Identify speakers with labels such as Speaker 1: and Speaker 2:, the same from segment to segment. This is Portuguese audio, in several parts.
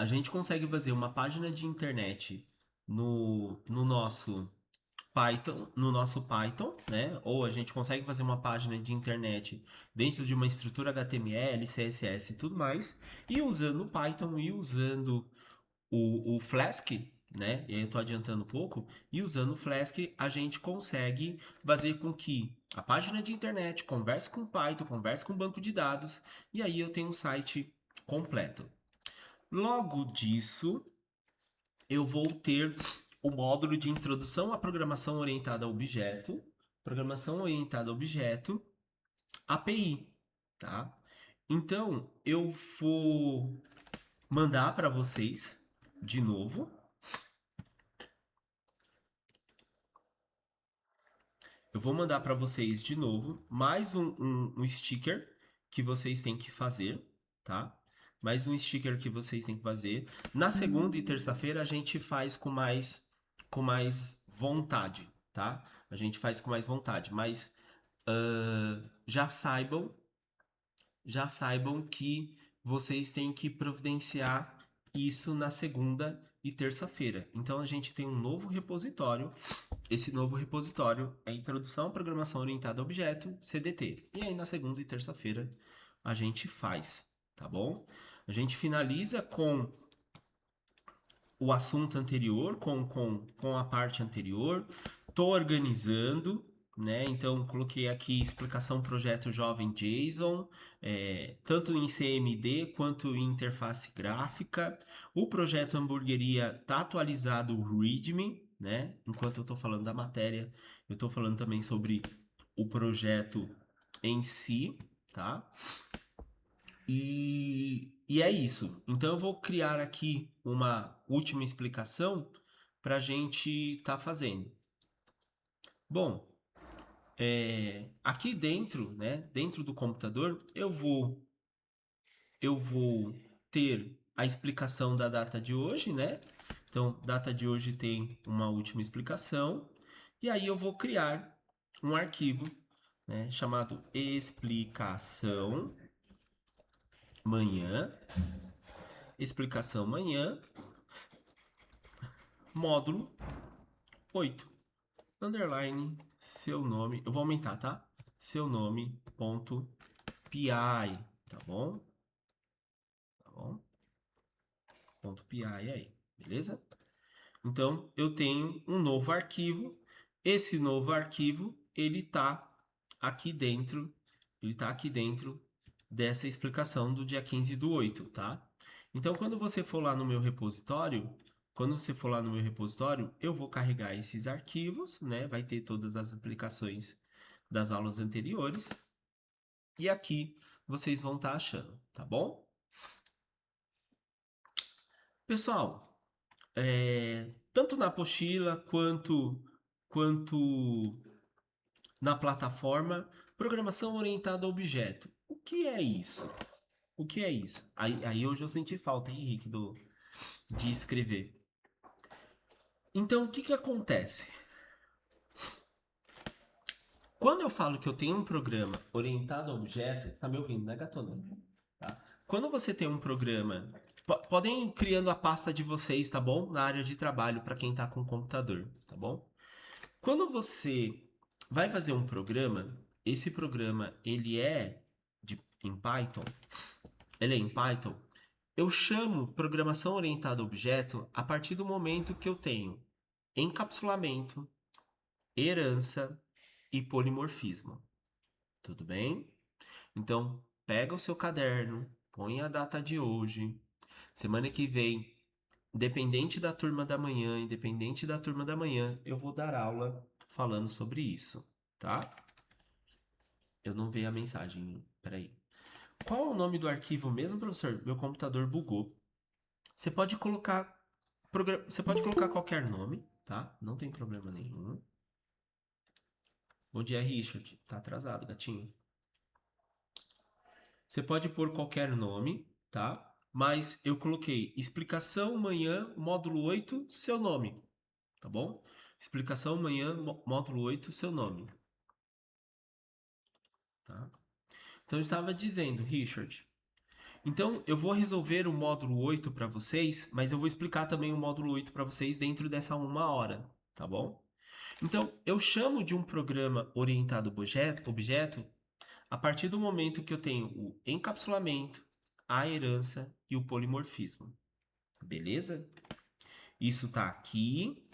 Speaker 1: a gente consegue fazer uma página de internet no nosso Python, né? Ou a gente consegue fazer uma página de internet dentro de uma estrutura HTML, CSS e tudo mais, e usando o Python e usando o Flask, né? E aí eu tô adiantando um pouco, e usando o Flask a gente consegue fazer com que a página de internet converse com o Python, converse com o banco de dados, e aí eu tenho um site completo. Logo disso, eu vou ter o módulo de introdução à programação orientada a objeto, API, tá? Então, eu vou mandar para vocês de novo. Eu vou mandar para vocês de novo mais um sticker que vocês têm que fazer, tá? Mais um sticker que vocês têm que fazer. Na segunda e terça-feira a gente faz com mais vontade, tá? A gente faz com mais vontade, mas já saibam que vocês têm que providenciar isso na segunda e terça-feira. Então a gente tem um novo repositório. Esse novo repositório é Introdução à Programação Orientada a Objeto, CDT. E aí na segunda e terça-feira a gente faz, tá bom? A gente finaliza com o assunto anterior, com a parte anterior. Tô organizando, né? Então coloquei aqui explicação projeto jovem JSON, tanto em CMD quanto em interface gráfica. O projeto hamburgueria tá atualizado o README, né? Enquanto eu tô falando da matéria, eu tô falando também sobre o projeto em si, tá? E é isso. Então eu vou criar aqui uma última explicação para a gente estar fazendo. Bom, aqui dentro, né, dentro do computador, eu vou ter a explicação da data de hoje, né? Então, data de hoje tem uma última explicação. E aí eu vou criar um arquivo, né, chamado explicação manhã, explicação manhã, módulo 8. Underline seu nome. Eu vou aumentar, tá? Seu nome, ponto, PI. Tá bom? Tá bom? Ponto PI aí. Beleza? Então, eu tenho um novo arquivo. Esse novo arquivo, ele tá aqui dentro. Ele tá aqui dentro dessa explicação do dia 15/8, tá? Então, quando você for lá no meu repositório, eu vou carregar esses arquivos, né? Vai ter todas as aplicações das aulas anteriores. E aqui vocês vão estar achando, tá bom? Pessoal, tanto na apostila quanto na plataforma, programação orientada a objeto. O que é isso? O que é isso? Aí hoje eu senti falta, hein, Henrique, de escrever. Então, o que que acontece? Quando eu falo que eu tenho um programa orientado a objetos, você tá me ouvindo, né, gatona? Tá? Quando você tem um programa, podem ir criando a pasta de vocês, tá bom? Na área de trabalho para quem tá com computador, tá bom? Quando você vai fazer um programa, esse programa em Python, ele é em Python. Eu chamo programação orientada a objeto a partir do momento que eu tenho encapsulamento, herança e polimorfismo. Tudo bem? Então, pega o seu caderno, põe a data de hoje. Semana que vem, independente da turma da manhã, eu vou dar aula falando sobre isso, tá? Eu não vi a mensagem, peraí. Qual é o nome do arquivo mesmo, professor? Meu computador bugou. Você pode colocar, você pode colocar qualquer nome, tá? Não tem problema nenhum. Bom dia, Richard. Tá atrasado, gatinho. Você pode pôr qualquer nome, tá? Mas eu coloquei explicação manhã, módulo 8, seu nome, tá bom? Explicação manhã, módulo 8, seu nome, tá? Então eu estava dizendo, Richard, Então, eu vou resolver o módulo 8 para vocês, mas eu vou explicar também o módulo 8 para vocês dentro dessa 1 hora, tá bom? Então, eu chamo de um programa orientado objeto a partir do momento que eu tenho o encapsulamento, a herança e o polimorfismo. Beleza? Isso tá aqui.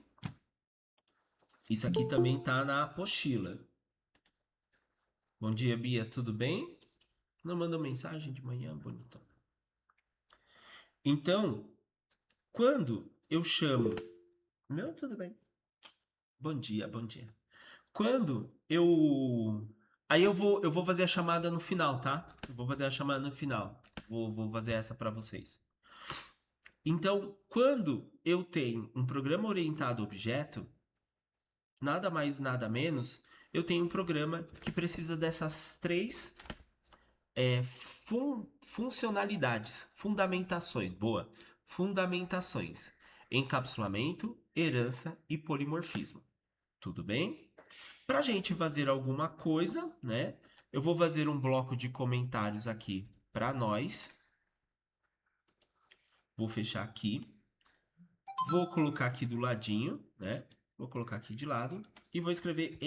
Speaker 1: Isso aqui também tá na apostila. Bom dia, Bia, tudo bem? Não mandou mensagem de manhã, bonitão. Então, quando eu chamo. Não, tudo bem. Bom dia, bom dia. Quando eu. Aí eu vou fazer a chamada no final, tá? Eu vou fazer a chamada no final. Vou fazer essa para vocês. Então, quando eu tenho um programa orientado a objeto, nada mais, nada menos, eu tenho um programa que precisa dessas três funcionalidades, fundamentações. Boa. Fundamentações. Encapsulamento, herança e polimorfismo. Tudo bem? Para a gente fazer alguma coisa, né? Eu vou fazer um bloco de comentários aqui para nós. Vou fechar aqui. Vou colocar aqui do ladinho, né? Vou colocar aqui de lado e vou escrever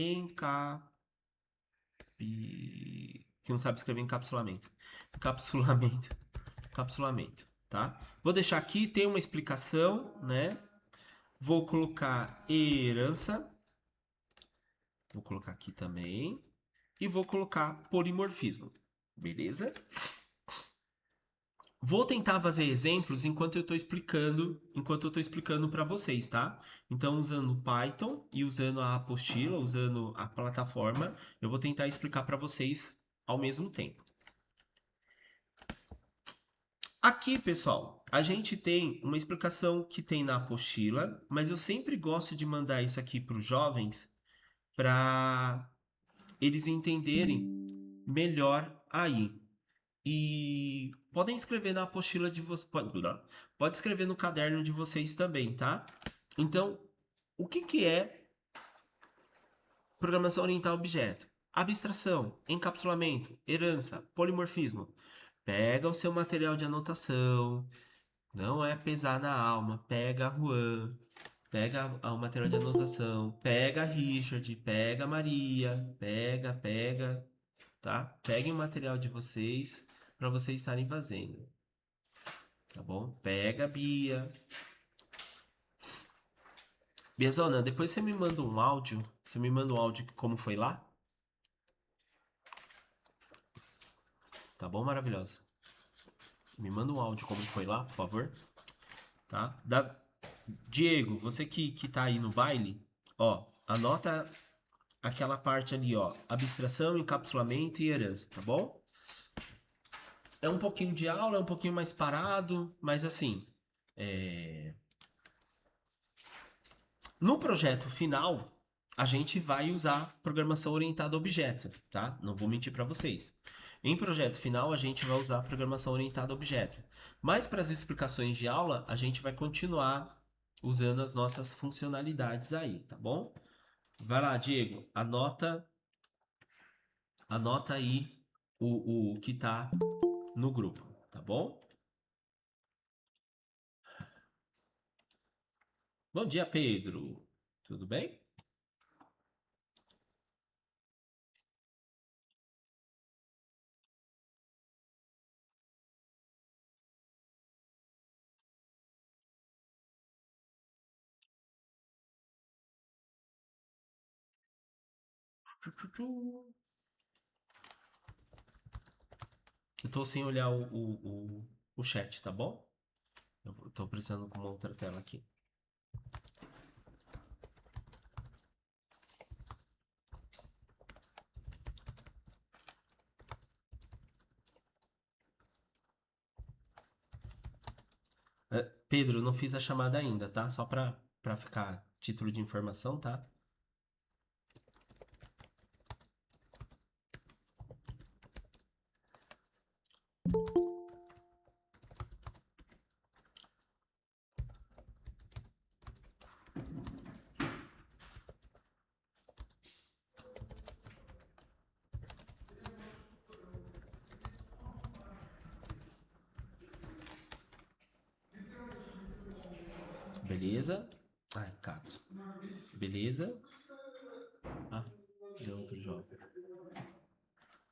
Speaker 1: que não sabe escrever encapsulamento. Encapsulamento, tá? Vou deixar aqui, tem uma explicação, né? Vou colocar herança. Vou colocar aqui também. E vou colocar polimorfismo. Beleza? Vou tentar fazer exemplos enquanto eu estou explicando para vocês, tá? Então, usando o Python e usando a apostila, usando a plataforma, eu vou tentar explicar para vocês ao mesmo tempo. Aqui, pessoal, a gente tem uma explicação que tem na apostila, mas eu sempre gosto de mandar isso aqui para os jovens para eles entenderem melhor aí. E podem escrever na apostila de vocês. Pode escrever no caderno de vocês também, tá? Então, o que é programação orientada a objeto? Abstração, encapsulamento, herança, polimorfismo. Pega o seu material de anotação. Não é pesar na alma. Pega a Juan. Pega o material de anotação. Pega a Richard. Pega a Maria. Pega. Tá? Peguem o material de vocês para vocês estarem fazendo. Tá bom? Pega a Bia. Biazona, depois você me manda um áudio. Você me manda um áudio de como foi lá? Tá bom, maravilhosa? Me manda um áudio como foi lá, por favor. Tá? Diego, você que tá aí no baile, ó, anota aquela parte ali, ó. Abstração, encapsulamento e herança, tá bom? É um pouquinho de aula, é um pouquinho mais parado, mas assim, no projeto final, a gente vai usar programação orientada a objeto, tá? Não vou mentir para vocês. Em projeto final, a gente vai usar programação orientada a objeto. Mas para as explicações de aula, a gente vai continuar usando as nossas funcionalidades aí, tá bom? Vai lá, Diego, anota aí o que tá no grupo, tá bom? Bom dia, Pedro. Tudo bem? Eu tô sem olhar o chat, tá bom? Eu tô precisando com uma outra tela aqui. Pedro, não fiz a chamada ainda, tá? Só pra ficar título de informação, tá? Beleza? Ai, Cato. Beleza? Ah, deu outro jogo.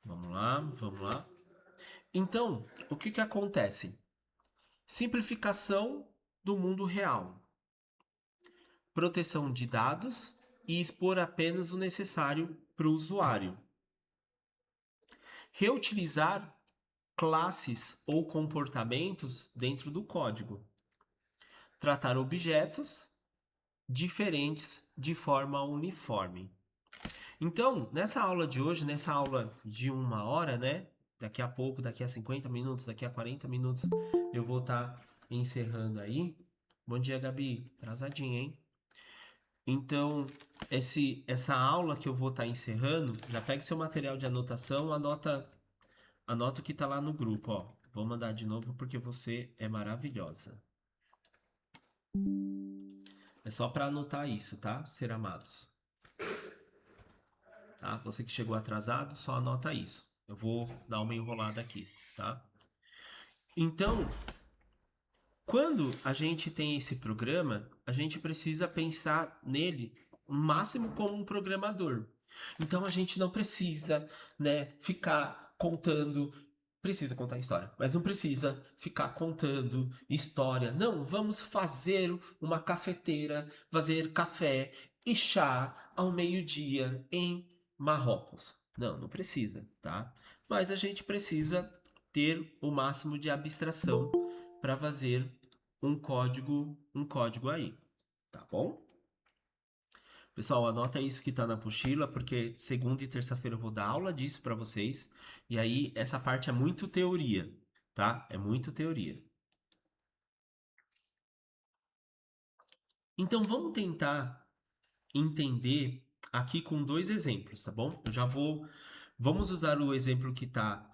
Speaker 1: Vamos lá, vamos lá. Então, o que que acontece? Simplificação do mundo real. Proteção de dados e expor apenas o necessário para o usuário. Reutilizar classes ou comportamentos dentro do código. Tratar objetos diferentes de forma uniforme. Então, nessa aula de hoje, nessa aula de 1 hora, né? Daqui a pouco, daqui a 50 minutos, daqui a 40 minutos, eu vou estar encerrando aí. Bom dia, Gabi. Atrasadinha, hein? Então, essa aula que eu vou estar encerrando, já pega seu material de anotação, anota o que está lá no grupo, ó. Vou mandar de novo porque você é maravilhosa. É só para anotar isso, tá, ser amados? Tá? Você que chegou atrasado, só anota isso. Eu vou dar uma enrolada aqui, tá? Então, quando a gente tem esse programa, a gente precisa pensar nele o máximo como um programador. Então a gente não precisa, né, ficar contando. Precisa contar história, mas não precisa ficar contando história. Não, vamos fazer uma cafeteira, fazer café e chá ao meio-dia em Marrocos. Não, não precisa, tá? Mas a gente precisa ter o máximo de abstração para fazer um código aí, tá bom? Pessoal, anota isso que tá na apostila, porque segunda e terça-feira eu vou dar aula disso para vocês. E aí, essa parte é muito teoria, tá? É muito teoria. Então, vamos tentar entender aqui com 2 exemplos, tá bom? Vamos usar o exemplo que tá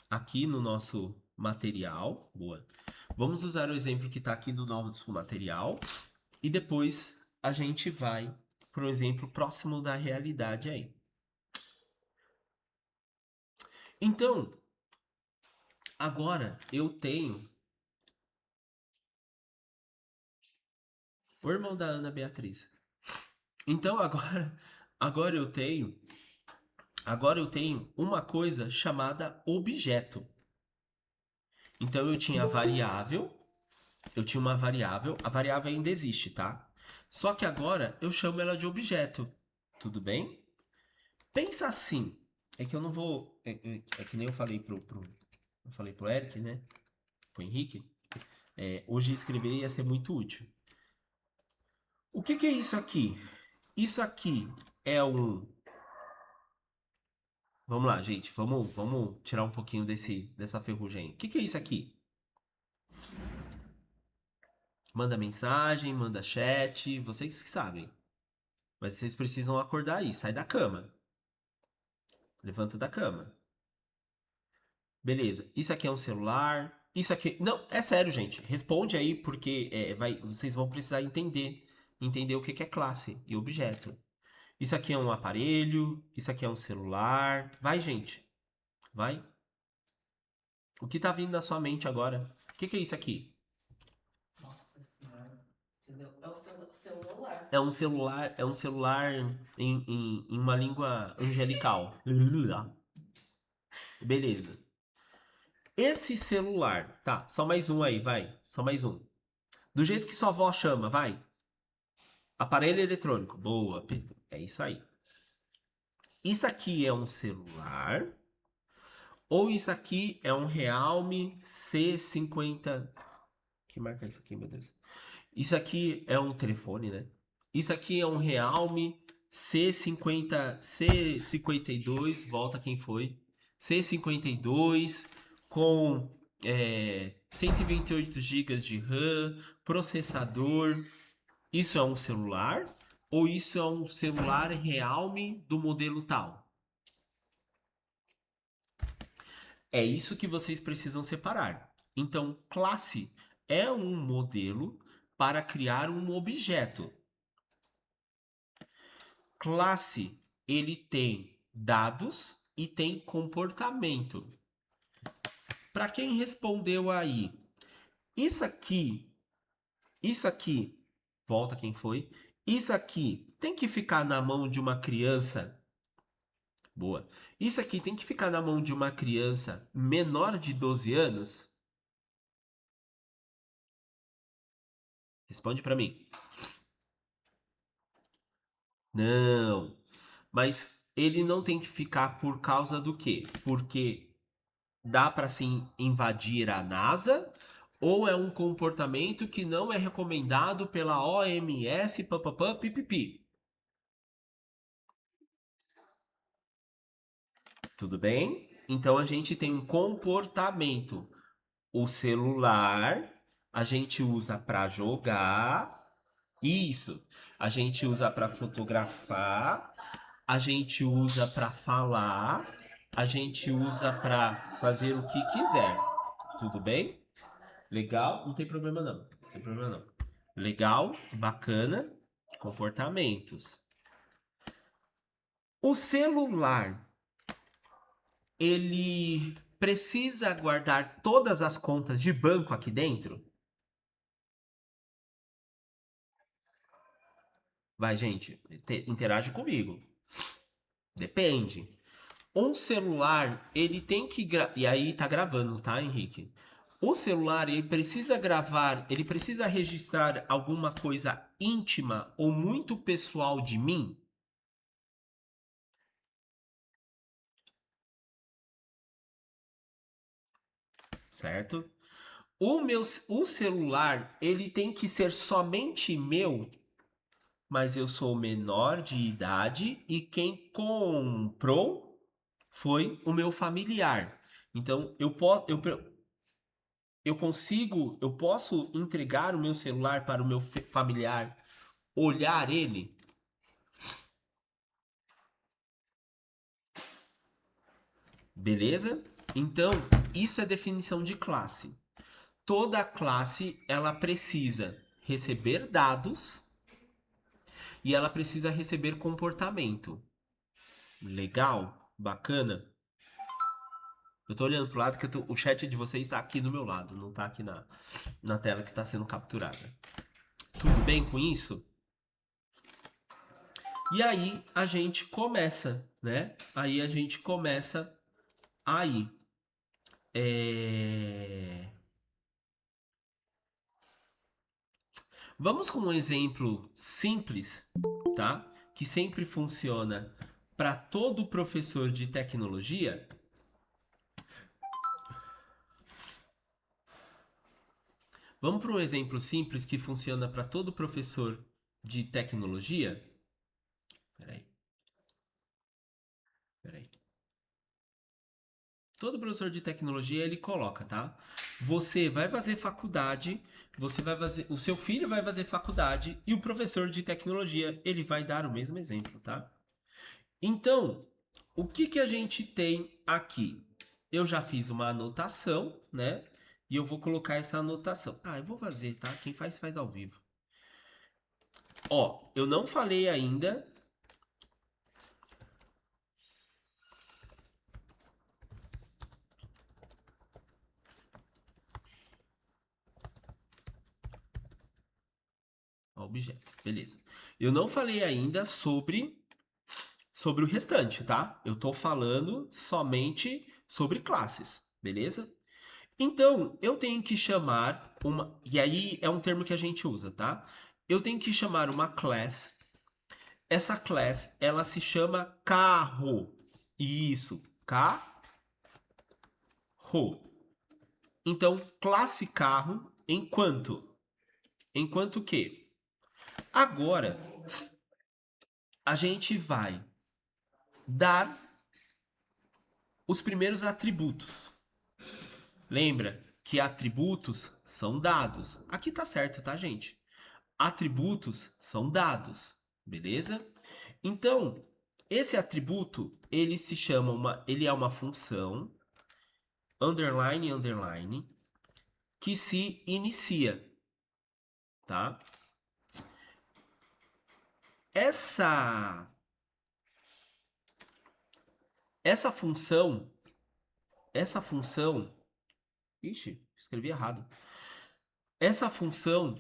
Speaker 1: aqui no nosso material. Boa. Vamos usar o exemplo que tá aqui no nosso material. E depois a gente vai para um exemplo próximo da realidade aí. Então, agora eu tenho o irmão da Ana Beatriz. Então agora eu tenho uma coisa chamada objeto. Então eu tinha uma variável, a variável ainda existe, tá? Só que agora eu chamo ela de objeto. Tudo bem? Pensa assim. É que eu não vou. É que nem eu falei pro Eric, né? Pro Henrique. Hoje escrever ia ser muito útil. O que é isso aqui? Isso aqui é um. Vamos lá, gente. Vamos tirar um pouquinho dessa ferrugem. O que é isso aqui? Manda mensagem, manda chat, vocês que sabem. Mas vocês precisam acordar aí, sai da cama. Levanta da cama. Beleza. Isso aqui é um celular. Isso aqui. Não, é sério, gente. Responde aí, porque vocês vão precisar entender o que é classe e objeto. Isso aqui é um aparelho. Isso aqui é um celular. Vai, gente. Vai. O que tá vindo na sua mente agora? O que é isso aqui?
Speaker 2: Nossa senhora. É o celular.
Speaker 1: É um celular em uma língua angelical. Beleza. Esse celular, tá, só mais um aí, vai. Só mais um. Do jeito que sua avó chama, vai. Aparelho eletrônico. Boa, Pedro. É isso aí. Isso aqui é um celular ou isso aqui é um Realme C50? Que marca é isso aqui, meu Deus? Isso aqui é um telefone, né? Isso aqui é um Realme C52, volta quem foi. C52 com 128 GB de RAM, processador. Isso é um celular ou isso é um celular Realme do modelo tal? É isso que vocês precisam separar. Então, classe é um modelo para criar um objeto. Classe, ele tem dados e tem comportamento. Para quem respondeu aí, isso aqui Volta quem foi. Isso aqui tem que ficar na mão de uma criança. Boa. Isso aqui tem que ficar na mão de uma criança menor de 12 anos? Responde pra mim. Não. Mas ele não tem que ficar por causa do quê? Porque dá para se invadir a NASA ou é um comportamento que não é recomendado pela OMS, papapá, pipipi. Tudo bem? Então a gente tem um comportamento. O celular a gente usa para jogar. Isso. A gente usa para fotografar, a gente usa para falar, a gente usa para fazer o que quiser. Tudo bem? Legal? Não tem problema não. Não tem problema não. Legal, bacana, comportamentos. O celular, ele precisa guardar todas as contas de banco aqui dentro? Vai, gente, interage comigo. Depende. Um celular, ele tem que e aí tá gravando, tá, Henrique? O celular, ele precisa gravar, ele precisa registrar alguma coisa íntima ou muito pessoal de mim, certo? O celular, ele tem que ser somente meu, mas eu sou menor de idade e quem comprou foi o meu familiar. Então, eu posso entregar o meu celular para o meu familiar, olhar ele? Beleza? Então, isso é definição de classe. Toda classe, ela precisa receber dados e ela precisa receber comportamento. Legal? Bacana? Eu tô olhando pro lado que o chat de vocês está aqui do meu lado, não tá aqui na tela que está sendo capturada. Tudo bem com isso? E aí a gente começa, né? Aí a gente começa aí. Vamos com um exemplo simples, tá? Que sempre funciona para todo professor de tecnologia. Vamos para um exemplo simples que funciona para todo professor de tecnologia. Peraí. Peraí. Todo professor de tecnologia ele coloca, tá? Você vai fazer faculdade, você vai fazer, o seu filho vai fazer faculdade e o professor de tecnologia ele vai dar o mesmo exemplo, tá? Então, o que que a gente tem aqui? Eu já fiz uma anotação, né? E eu vou colocar essa anotação. Ah, eu vou fazer, tá? Quem faz, faz ao vivo. Ó, eu não falei ainda. Objeto, beleza. Eu não falei ainda sobre o restante, tá? Eu tô falando somente sobre classes, beleza? Então, eu tenho que chamar uma. E aí é um termo que a gente usa, tá? Eu tenho que chamar uma class. Essa class, ela se chama carro. Isso, carro. Então, classe carro, enquanto que agora a gente vai dar os primeiros atributos. Lembra que atributos são dados. Aqui tá certo, tá, gente? Atributos são dados, beleza? Então, esse atributo, ele é uma função underline underline que se inicia, tá? Essa essa função, essa função, ixi, escrevi errado. Essa função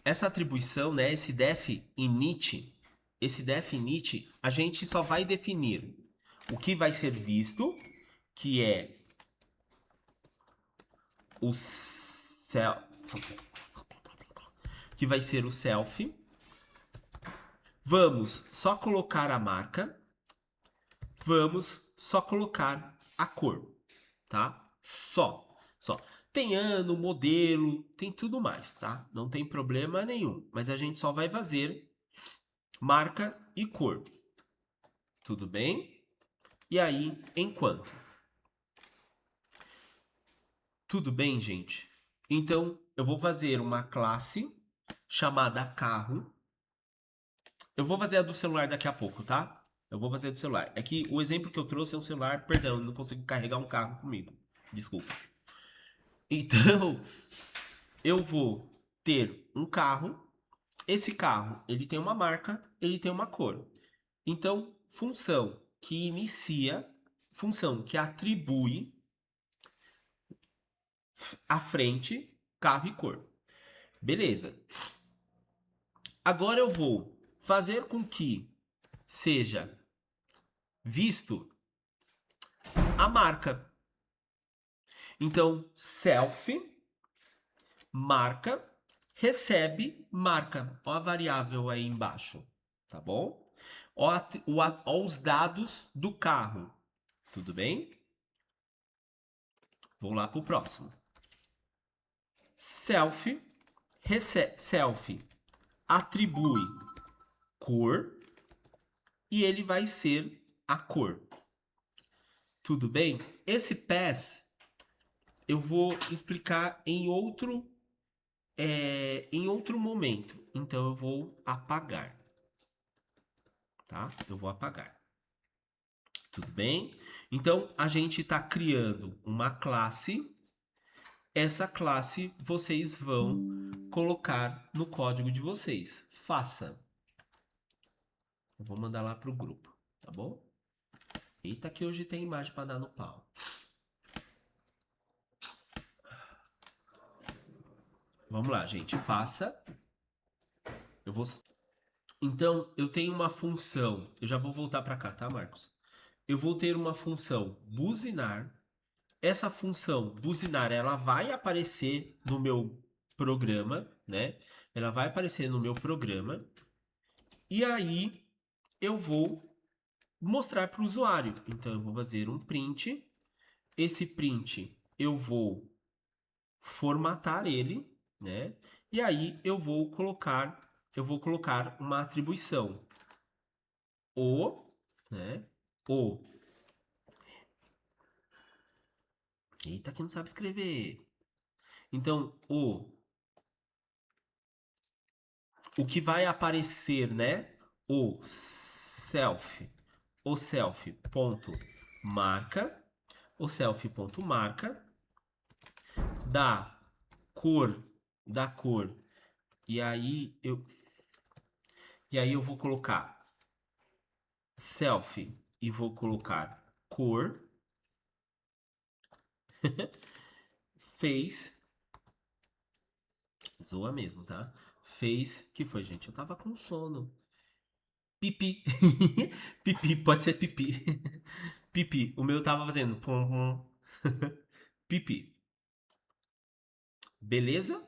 Speaker 1: essa atribuição, né, esse def init, a gente só vai definir o que vai ser visto, que é o self, que vai ser o self. Vamos só colocar a marca. Vamos só colocar a cor, tá? Só. Tem ano, modelo, tem tudo mais, tá? Não tem problema nenhum. Mas a gente só vai fazer marca e cor. Tudo bem? E aí, enquanto. Tudo bem, gente? Então, eu vou fazer uma classe chamada carro. Eu vou fazer a do celular daqui a pouco, tá? Eu vou fazer a do celular. É que o exemplo que eu trouxe é um celular, perdão, eu não consigo carregar um carro comigo. Desculpa. Então, eu vou ter um carro. Esse carro, ele tem uma marca, ele tem uma cor. Então, função que inicia, função que atribui à frente, carro e cor. Beleza. Agora eu vou fazer com que seja visto a marca. Então, self, marca, recebe marca. Ó a variável aí embaixo, tá bom? Ó os dados do carro, tudo bem? Vou lá pro próximo. Self, self atribui cor e ele vai ser a cor. Tudo bem? Esse pass eu vou explicar em outro momento. Então eu vou apagar. Tá? Eu vou apagar. Tudo bem? Então a gente está criando uma classe. Essa classe vocês vão colocar no código de vocês. Faça. Eu vou mandar lá pro grupo, tá bom? Eita que hoje tem imagem para dar no pau. Vamos lá, gente. Faça. Eu vou. Então, eu tenho uma função. Eu já vou voltar para cá, tá, Marcos? Eu vou ter uma função buzinar. Essa função buzinar, ela vai aparecer no meu programa, né? Ela vai aparecer no meu programa. E aí eu vou mostrar para o usuário. Então, eu vou fazer um print. Esse print eu vou formatar ele, né? E aí eu vou colocar uma atribuição. O, né? O. Eita, que não sabe escrever. Então, o que vai aparecer, né? O self ponto marca, o self ponto marca da cor, e aí eu vou colocar self e vou colocar cor fez zoa mesmo, tá? Fez, que foi, gente? Eu tava com sono. Pipi. Pipi, pode ser pipi. Pipi. O meu tava fazendo pum, pum. Pipi. Beleza?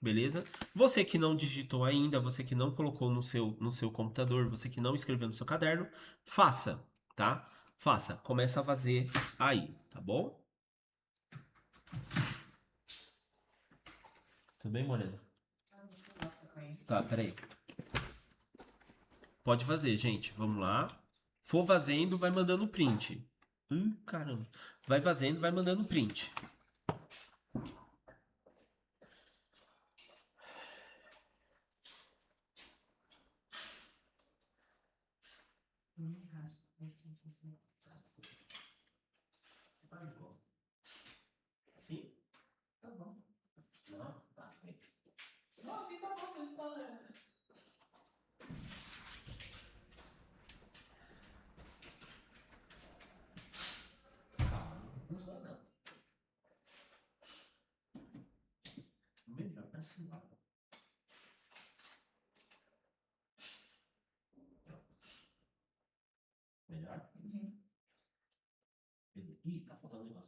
Speaker 1: Beleza? Você que não digitou ainda, você que não colocou no seu computador, você que não escreveu no seu caderno, faça, tá? Faça. Começa a fazer aí, tá bom? Tudo bem, Morena? Tá, peraí. Pode fazer, gente. Vamos lá. For fazendo, vai mandando print. Caramba. Vai fazendo, vai mandando print. Sim?
Speaker 2: Tá bom.
Speaker 1: Não? Tá.
Speaker 2: Não, assim tá bom, tô esperando.
Speaker 1: Calma, não funciona não. Melhor assim, ó.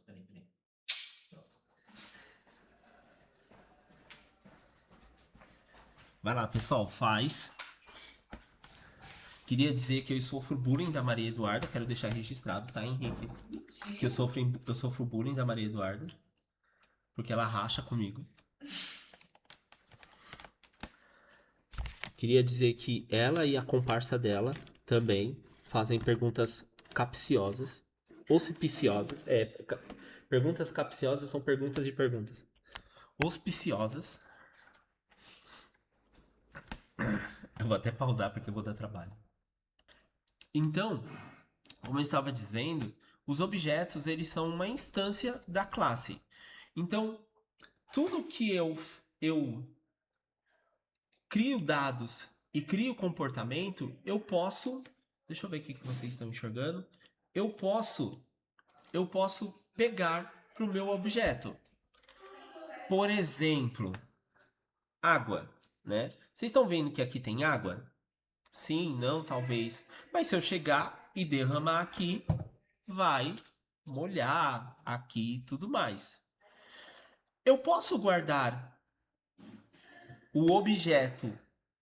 Speaker 1: peraí. Pronto. Vai lá, pessoal, faz. Queria dizer que eu sofro bullying da Maria Eduarda, quero deixar registrado, tá, Henrique? Que eu sofro bullying da Maria Eduarda, porque ela racha comigo. Queria dizer que ela e a comparsa dela também fazem perguntas capciosas, auspiciosas. Perguntas capciosas são perguntas de perguntas. Auspiciosas. Eu vou até pausar porque eu vou dar trabalho. Então, como eu estava dizendo, os objetos eles são uma instância da classe. Então, tudo que eu crio dados e crio comportamento, eu posso, deixa eu ver o que vocês estão enxergando, eu posso pegar para o meu objeto. Por exemplo, água, né? Vocês estão vendo que aqui tem água? Sim, não, talvez. Mas se eu chegar e derramar aqui, vai molhar aqui e tudo mais. Eu posso guardar o objeto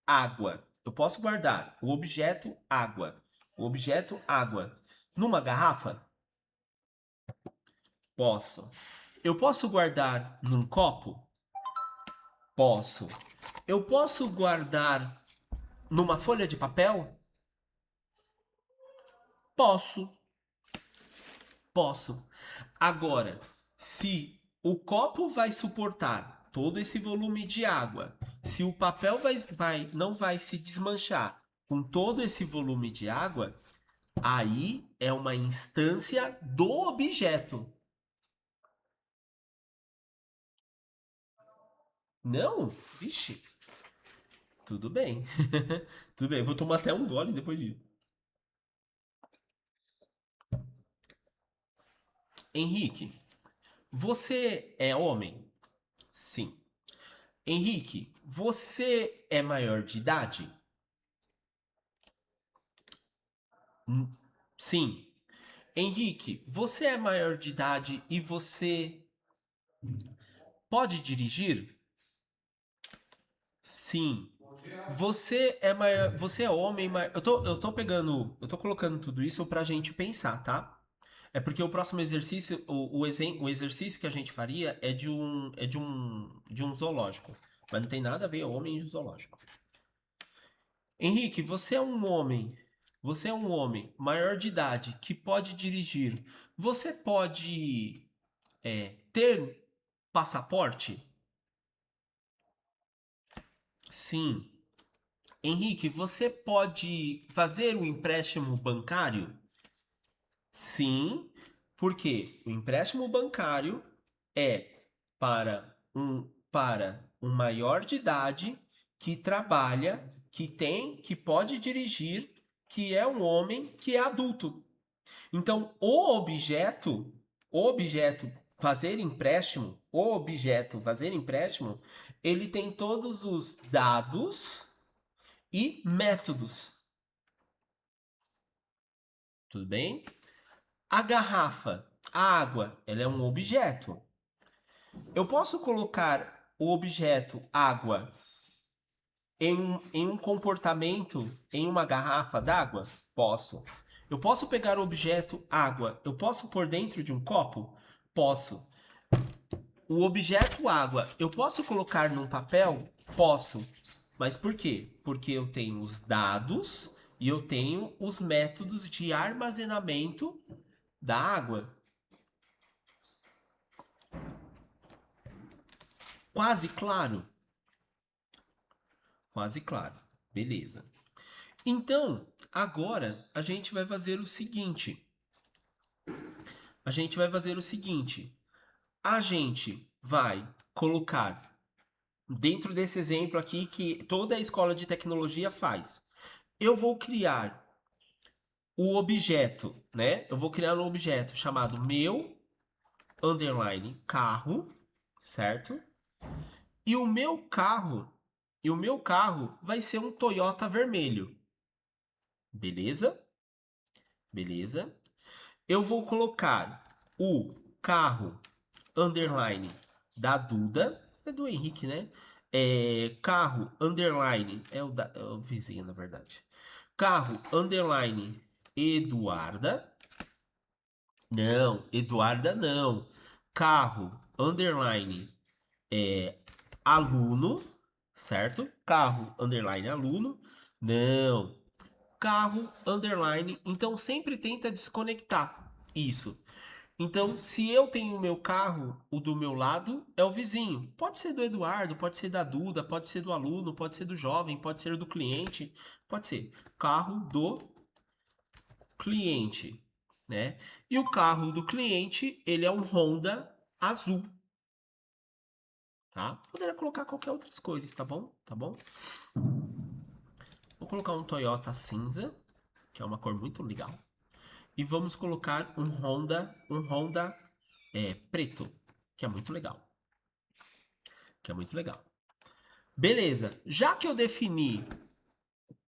Speaker 1: água. Eu posso guardar o objeto água. O objeto água numa garrafa? Posso. Eu posso guardar num copo? Posso. Eu posso guardar numa folha de papel? Posso. Posso. Agora, se o copo vai suportar todo esse volume de água, se o papel não vai se desmanchar com todo esse volume de água, aí é uma instância do objeto. Não? Vixe. Tudo bem. Tudo bem. Vou tomar até um gole depois disso. Henrique, você é homem? Sim. Henrique, você é maior de idade? Sim. Henrique, você é maior de idade e você pode dirigir? Sim. Você é homem, mas eu tô colocando tudo isso pra gente pensar, tá? É porque o próximo exercício, o exercício que a gente faria de um zoológico, mas não tem nada a ver homem de zoológico. Henrique, você é um homem maior de idade que pode dirigir. Você pode ter passaporte? Sim. Henrique, você pode fazer um empréstimo bancário? Sim, porque o empréstimo bancário é para um maior de idade que trabalha, que pode dirigir, que é um homem, que é adulto. Então, o objeto fazer empréstimo, ele tem todos os dados e métodos. Tudo bem? A garrafa, a água, ela é um objeto. Eu posso colocar o objeto água em um comportamento em uma garrafa d'água? Posso. Eu posso pegar o objeto água, eu posso pôr dentro de um copo? Posso. O objeto água, eu posso colocar num papel? Posso. Mas por quê? Porque eu tenho os dados e eu tenho os métodos de armazenamento da água. Quase claro? Quase claro. Beleza. Então, agora a gente vai fazer o seguinte. A gente vai fazer o seguinte. A gente vai colocar dentro desse exemplo aqui que toda a escola de tecnologia faz. Eu vou criar o objeto, né? Eu vou criar um objeto chamado meu underline carro, certo? E o meu carro vai ser um Toyota vermelho. Beleza? Beleza? Eu vou colocar o carro, underline, da Duda, é do Henrique, né? Carro, underline, é o vizinho, na verdade. Carro, underline, Eduarda. Não, Eduarda não. Carro, underline, aluno, certo? Carro, underline, aluno. Não. Carro, underline. Então sempre tenta desconectar isso. Então, se eu tenho o meu carro, o do meu lado é o vizinho. Pode ser do Eduardo, pode ser da Duda, pode ser do aluno, pode ser do jovem, pode ser do cliente, pode ser carro do cliente, né? E o carro do cliente, ele é um Honda azul, tá? Poderia colocar qualquer outras cores, tá bom? Tá bom? Vou colocar um Toyota cinza, que é uma cor muito legal. E vamos colocar um Honda preto, que é muito legal. Que é muito legal. Beleza, já que eu defini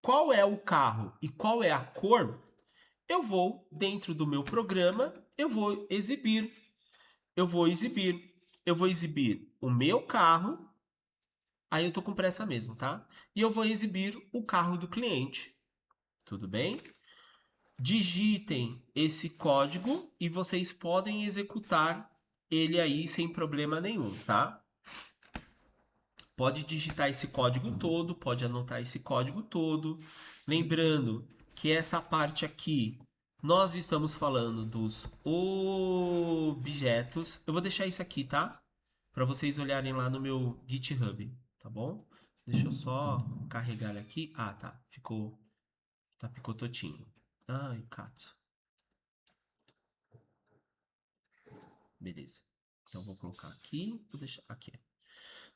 Speaker 1: qual é o carro e qual é a cor, eu vou, dentro do meu programa, eu vou exibir o meu carro. Aí eu tô com pressa mesmo, tá? E eu vou exibir o carro do cliente. Tudo bem? Digitem esse código e vocês podem executar ele aí sem problema nenhum, tá? Pode digitar esse código todo, pode anotar esse código todo. Lembrando que essa parte aqui, nós estamos falando dos objetos. Eu vou deixar isso aqui, tá? Para vocês olharem lá no meu GitHub, tá bom? Deixa eu só carregar aqui. Ah, tá. Tá picototinho. Ai, Cato. Beleza. Então vou colocar aqui, vou deixar aqui,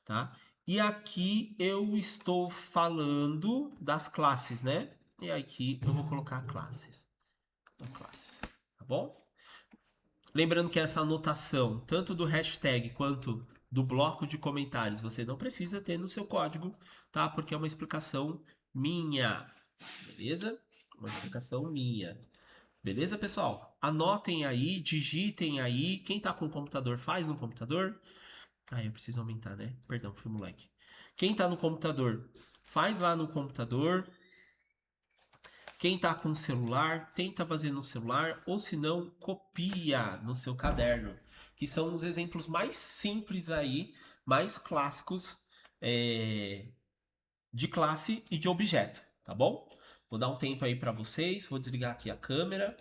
Speaker 1: tá? E aqui eu estou falando das classes, né? E aqui eu vou colocar classes. Classes, tá bom? Lembrando que essa anotação, tanto do hashtag quanto do bloco de comentários, você não precisa ter no seu código, tá? Porque é uma explicação minha, beleza? Uma explicação minha. Beleza, pessoal? Anotem aí, digitem aí. Quem tá com o computador, faz no computador. Ah, eu preciso aumentar, né? Perdão, fui moleque. Quem tá no computador, faz lá no computador. Quem tá com o celular, tenta fazer no celular, ou se não, copia no seu caderno. Que são os exemplos mais simples aí, mais clássicos de classe e de objeto, tá bom? Vou dar um tempo aí para vocês, vou desligar aqui a câmera.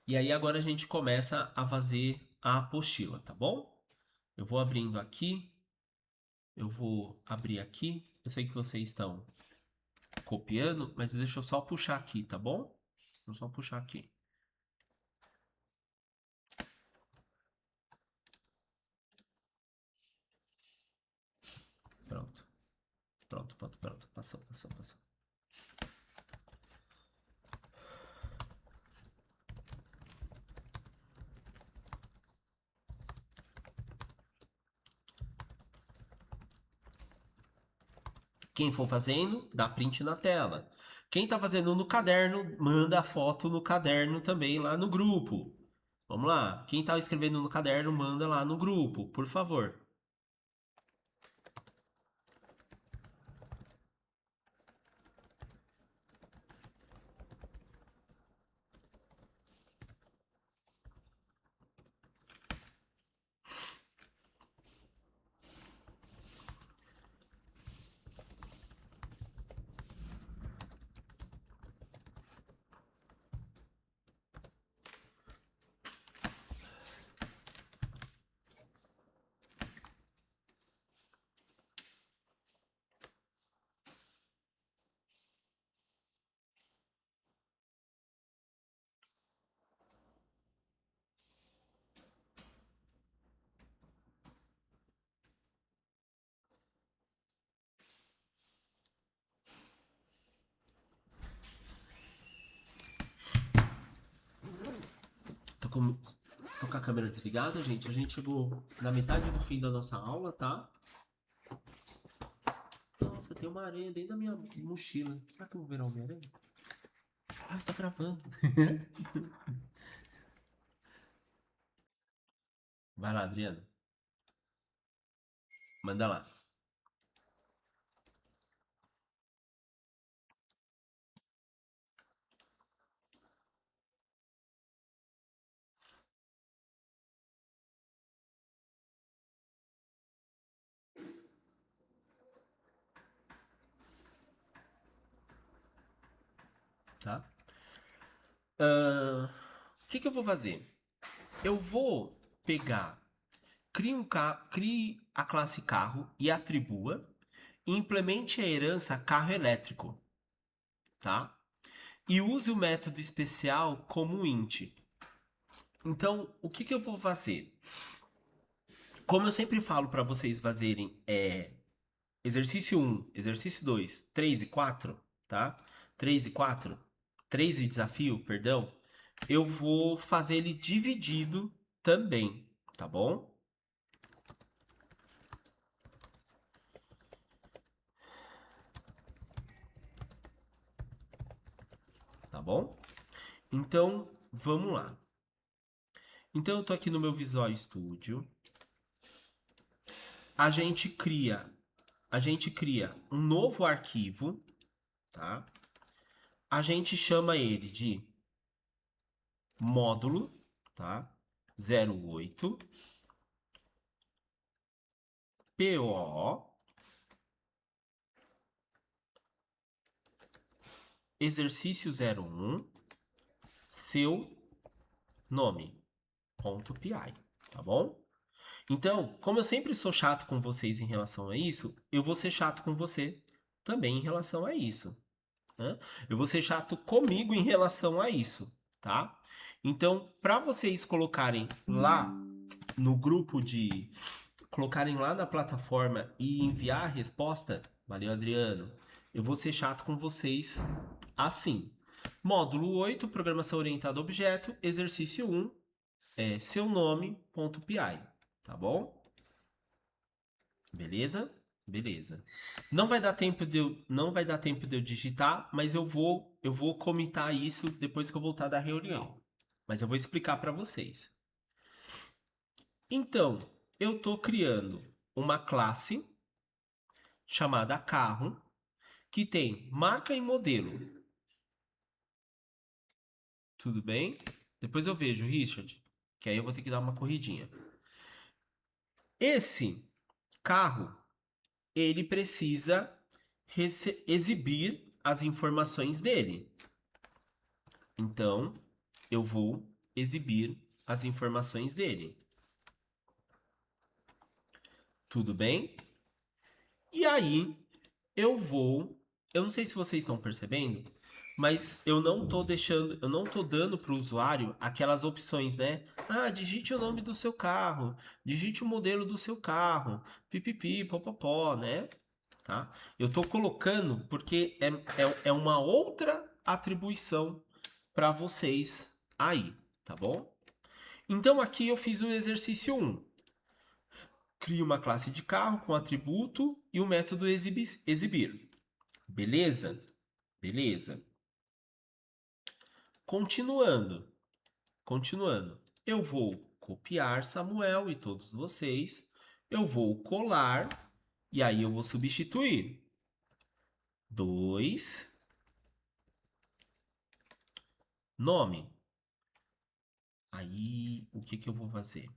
Speaker 1: E aí agora a gente começa a fazer a apostila, tá bom? Eu vou abrindo aqui. Eu vou abrir aqui. Eu sei que vocês estão copiando, mas deixa eu só puxar aqui, tá bom? Deixa eu só puxar aqui. Pronto. Pronto. Passou. Quem for fazendo, dá print na tela. Quem tá fazendo no caderno, manda a foto no caderno também lá no grupo. Vamos lá. Quem tá escrevendo no caderno, manda lá no grupo, por favor. Tô com a câmera desligada, gente. A gente chegou na metade do fim da nossa aula, tá? Nossa, tem uma areia dentro da minha mochila. Será que eu vou ver Homem-Aranha? Ah, tá gravando. Vai lá, Adriano. Manda lá. Tá? O que eu vou fazer? Eu vou pegar, crie a classe carro e atribua e implemente a herança carro elétrico, tá? E use o método especial como int. Então, o que eu vou fazer? Como eu sempre falo para vocês fazerem exercício 1, exercício 2, 3 e 4, tá? 3 e 4, 3 e desafio, perdão. Eu vou fazer ele dividido também, tá bom? Tá bom? Então, vamos lá. Então, eu tô aqui no meu Visual Studio. A gente cria um novo arquivo, tá? A gente chama ele de módulo, tá? 08 PO exercício 01 seu nome .py, tá bom? Então, como eu sempre sou chato com vocês em relação a isso, eu vou ser chato com você também em relação a isso, né? Eu vou ser chato comigo em relação a isso, tá? Então, para vocês colocarem lá no grupo de colocarem lá na plataforma e enviar a resposta, valeu, Adriano. Eu vou ser chato com vocês assim. Módulo 8, programação orientada a objeto, exercício 1, seu nome.py, tá bom? Beleza? Beleza. Não vai dar tempo de eu digitar, mas eu vou comentar isso depois que eu voltar da reunião. Mas eu vou explicar para vocês. Então, eu estou criando uma classe chamada carro que tem marca e modelo. Tudo bem? Depois eu vejo, Richard, que aí eu vou ter que dar uma corridinha. Esse carro, ele precisa exibir as informações dele. Então, eu vou exibir as informações dele. Tudo bem? E aí, eu não sei se vocês estão percebendo, mas eu não tô dando para o usuário aquelas opções, né? Ah, digite o nome do seu carro, digite o modelo do seu carro, pipipi, popopó, né? Tá? Eu tô colocando porque é uma outra atribuição para vocês aí, tá bom? Então aqui eu fiz o exercício 1. Crio uma classe de carro com atributo e o método exibir. Beleza? Beleza. Continuando. Eu vou copiar Samuel e todos vocês. Eu vou colar e aí eu vou substituir. 2 nome. Aí, o que eu vou fazer?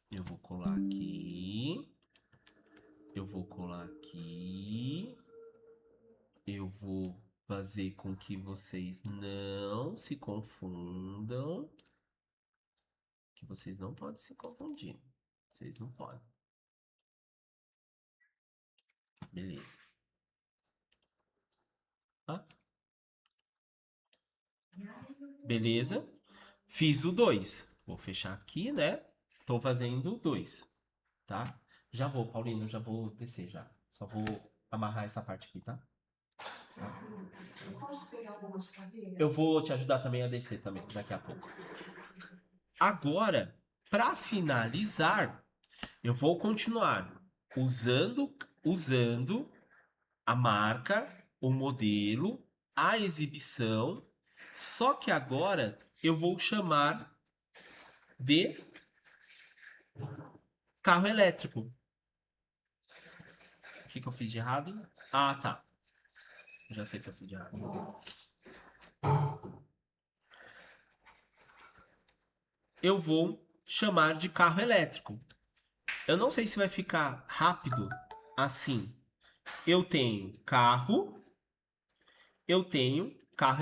Speaker 1: Eu vou colar aqui. Eu vou colar aqui. Eu vou fazer com que vocês não se confundam. Que vocês não podem se confundir. Vocês não podem. Beleza. Tá? Beleza. Fiz o 2. Vou fechar aqui, né? Tô fazendo o 2. Tá? Já vou, Paulino, já vou descer já. Só vou amarrar essa parte aqui, tá?
Speaker 3: Eu posso pegar algumas cadeiras?
Speaker 1: Eu vou te ajudar também a descer também, daqui a pouco. Agora, para finalizar, eu vou continuar usando a marca, o modelo, a exibição, só que agora eu vou chamar de carro elétrico. O que eu fiz de errado? Ah, tá. Já sei o que eu fiz de errado. Eu vou chamar de carro elétrico. Eu não sei se vai ficar rápido assim. Eu tenho carro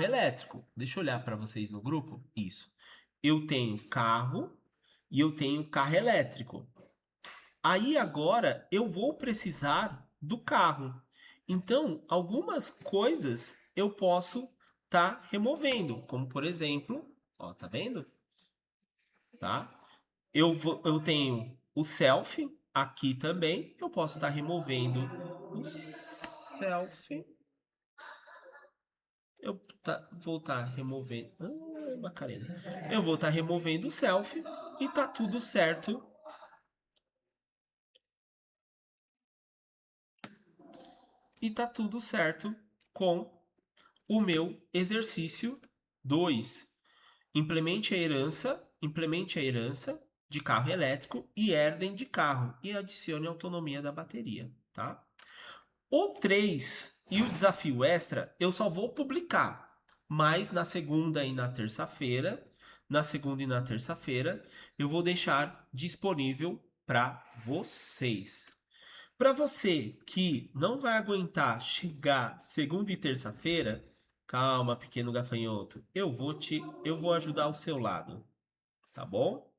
Speaker 1: elétrico. Deixa eu olhar para vocês no grupo. Isso. Eu tenho carro e eu tenho carro elétrico. Aí agora eu vou precisar do carro. Então, algumas coisas eu posso estar removendo, como por exemplo, ó, tá vendo? Tá? Eu tenho o selfie aqui também. Eu posso estar removendo o selfie. Vou estar removendo. Macarena. Eu vou estar removendo o selfie e tá tudo certo. E tá tudo certo com o meu exercício 2. Implemente a herança de carro elétrico e herden de carro e adicione a autonomia da bateria, tá? O 3 e o desafio extra eu só vou publicar, mas na segunda e na terça-feira, eu vou deixar disponível para vocês. Para você que não vai aguentar chegar segunda e terça-feira, calma, pequeno gafanhoto, eu vou ajudar ao seu lado, tá bom?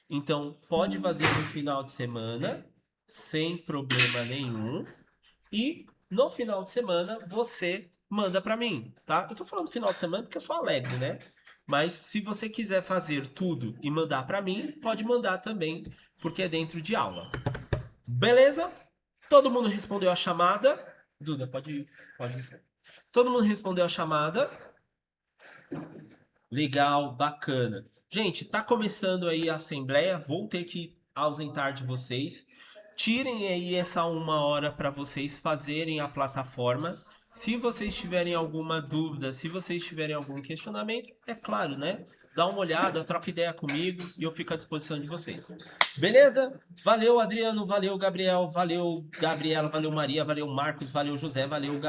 Speaker 1: Então, pode fazer no final de semana, sem problema nenhum. E no final de semana você manda para mim, tá? Eu tô falando final de semana porque eu sou alegre, né? Mas se você quiser fazer tudo e mandar para mim, pode mandar também, porque é dentro de aula. Beleza? Todo mundo respondeu a chamada. Duda, pode ir. Todo mundo respondeu a chamada. Legal, bacana. Gente, tá começando aí a assembleia. Vou ter que ausentar de vocês. Tirem aí essa 1 hora para vocês fazerem a plataforma. Se vocês tiverem alguma dúvida, se vocês tiverem algum questionamento, é claro, né? Dá uma olhada, troca ideia comigo e eu fico à disposição de vocês. Beleza? Valeu, Adriano, valeu, Gabriel, valeu, Gabriela, valeu, Maria, valeu, Marcos, valeu, José, valeu,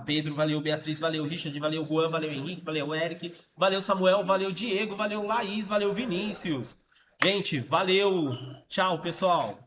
Speaker 1: Pedro, valeu, Beatriz, valeu, Richard, valeu, Juan, valeu, Henrique, valeu, Eric, valeu, Samuel, valeu, Diego, valeu, Laís, valeu, Vinícius. Gente, valeu. Tchau, pessoal.